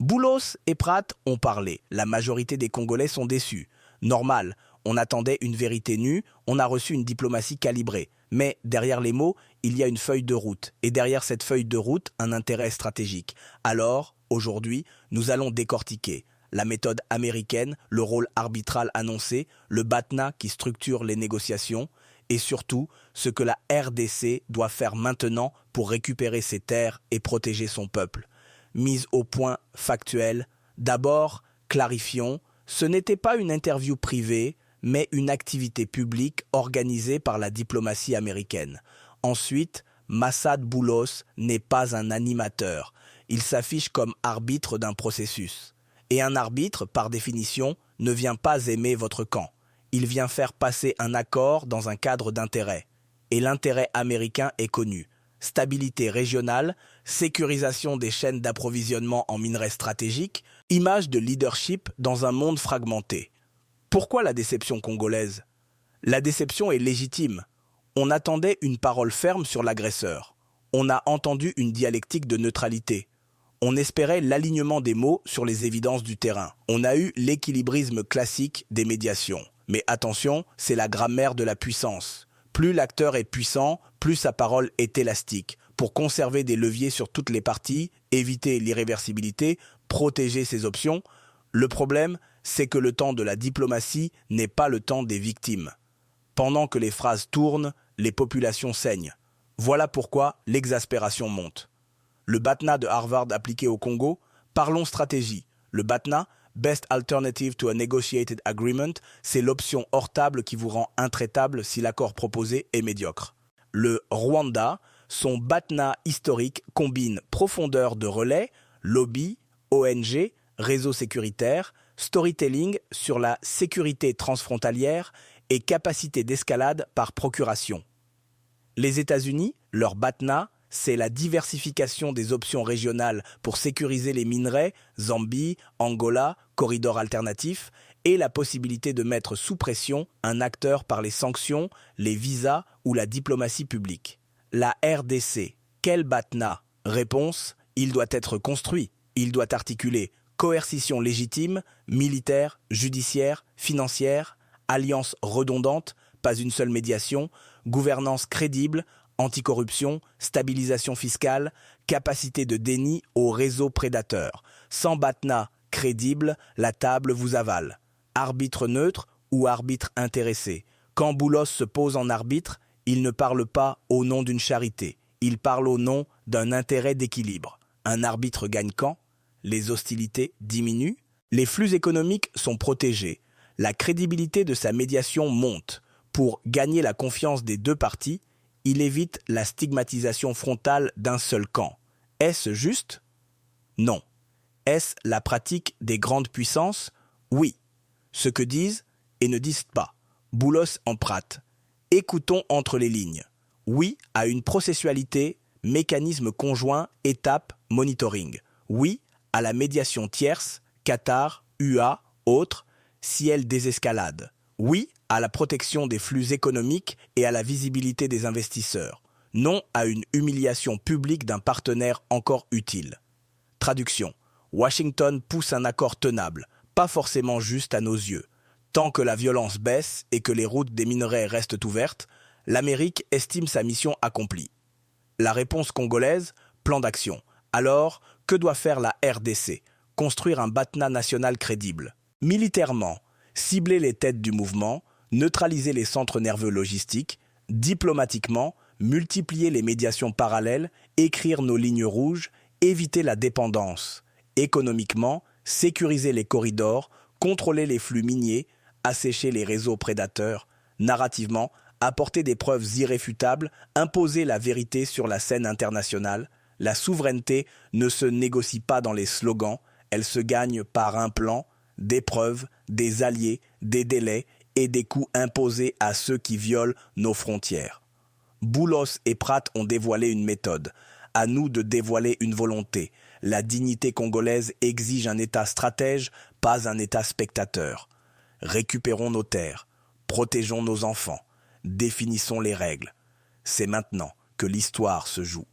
Boulos et Pratt ont parlé. La majorité des Congolais sont déçus. Normal, on attendait une vérité nue, on a reçu une diplomatie calibrée. Mais derrière les mots, il y a une feuille de route. Et derrière cette feuille de route, un intérêt stratégique. Alors, aujourd'hui, nous allons décortiquer la méthode américaine, le rôle arbitral annoncé, le BATNA qui structure les négociations, et surtout, ce que la RDC doit faire maintenant pour récupérer ses terres et protéger son peuple. Mise au point factuelle, d'abord, clarifions, ce n'était pas une interview privée, mais une activité publique organisée par la diplomatie américaine. Ensuite, Massad Boulos n'est pas un animateur, il s'affiche comme arbitre d'un processus. Et un arbitre, par définition, ne vient pas aimer votre camp. Il vient faire passer un accord dans un cadre d'intérêt. Et l'intérêt américain est connu. Stabilité régionale, sécurisation des chaînes d'approvisionnement en minerais stratégiques, image de leadership dans un monde fragmenté. Pourquoi la déception congolaise? La déception est légitime. On attendait une parole ferme sur l'agresseur. On a entendu une dialectique de neutralité. On espérait l'alignement des mots sur les évidences du terrain. On a eu l'équilibrisme classique des médiations. Mais attention, c'est la grammaire de la puissance. Plus l'acteur est puissant, plus sa parole est élastique. Pour conserver des leviers sur toutes les parties, éviter l'irréversibilité, protéger ses options, le problème, c'est que le temps de la diplomatie n'est pas le temps des victimes. Pendant que les phrases tournent, les populations saignent. Voilà pourquoi l'exaspération monte. Le BATNA de Harvard appliqué au Congo, parlons stratégie. Le BATNA, Best Alternative to a Negotiated Agreement, c'est l'option hors table qui vous rend intraitable si l'accord proposé est médiocre. Le Rwanda, son BATNA historique combine profondeur de relais, lobby, ONG, réseau sécuritaire, storytelling sur la sécurité transfrontalière et capacité d'escalade par procuration. Les États-Unis, leur BATNA, c'est la diversification des options régionales pour sécuriser les minerais, Zambie, Angola, corridors alternatifs, et la possibilité de mettre sous pression un acteur par les sanctions, les visas ou la diplomatie publique. La RDC, quel BATNA? Réponse, il doit être construit. Il doit articuler coercition légitime, militaire, judiciaire, financière, alliance redondante, pas une seule médiation, gouvernance crédible, anticorruption, stabilisation fiscale, capacité de déni au réseau prédateur. Sans BATNA crédible, la table vous avale. Arbitre neutre ou arbitre intéressé. Quand Boulos se pose en arbitre, il ne parle pas au nom d'une charité, il parle au nom d'un intérêt d'équilibre. Un arbitre gagne quand? Les hostilités diminuent, les flux économiques sont protégés, la crédibilité de sa médiation monte. Pour gagner la confiance des deux parties, il évite la stigmatisation frontale d'un seul camp. Est-ce juste? Non. Est-ce la pratique des grandes puissances? Oui. Ce que disent et ne disent pas. Boulos en Pratt. Écoutons entre les lignes. Oui à une processualité, mécanisme conjoint, étape, monitoring. Oui à la médiation tierce, Qatar, UA, autres, si elle désescalade. Oui à la protection des flux économiques et à la visibilité des investisseurs. Non à une humiliation publique d'un partenaire encore utile. Traduction. Washington pousse un accord tenable, pas forcément juste à nos yeux. Tant que la violence baisse et que les routes des minerais restent ouvertes, l'Amérique estime sa mission accomplie. La réponse congolaise, plan d'action. Alors, que doit faire la RDC? Construire un BATNA national crédible. Militairement, cibler les têtes du mouvement, neutraliser les centres nerveux logistiques, diplomatiquement, multiplier les médiations parallèles, écrire nos lignes rouges, éviter la dépendance. Économiquement, sécuriser les corridors, contrôler les flux miniers, assécher les réseaux prédateurs. Narrativement, apporter des preuves irréfutables, imposer la vérité sur la scène internationale. La souveraineté ne se négocie pas dans les slogans, elle se gagne par un plan, des preuves, des alliés, des délais et des coûts imposés à ceux qui violent nos frontières. Boulos et Pratt ont dévoilé une méthode. À nous de dévoiler une volonté. La dignité congolaise exige un État stratège, pas un État spectateur. Récupérons nos terres, protégeons nos enfants, définissons les règles. C'est maintenant que l'histoire se joue.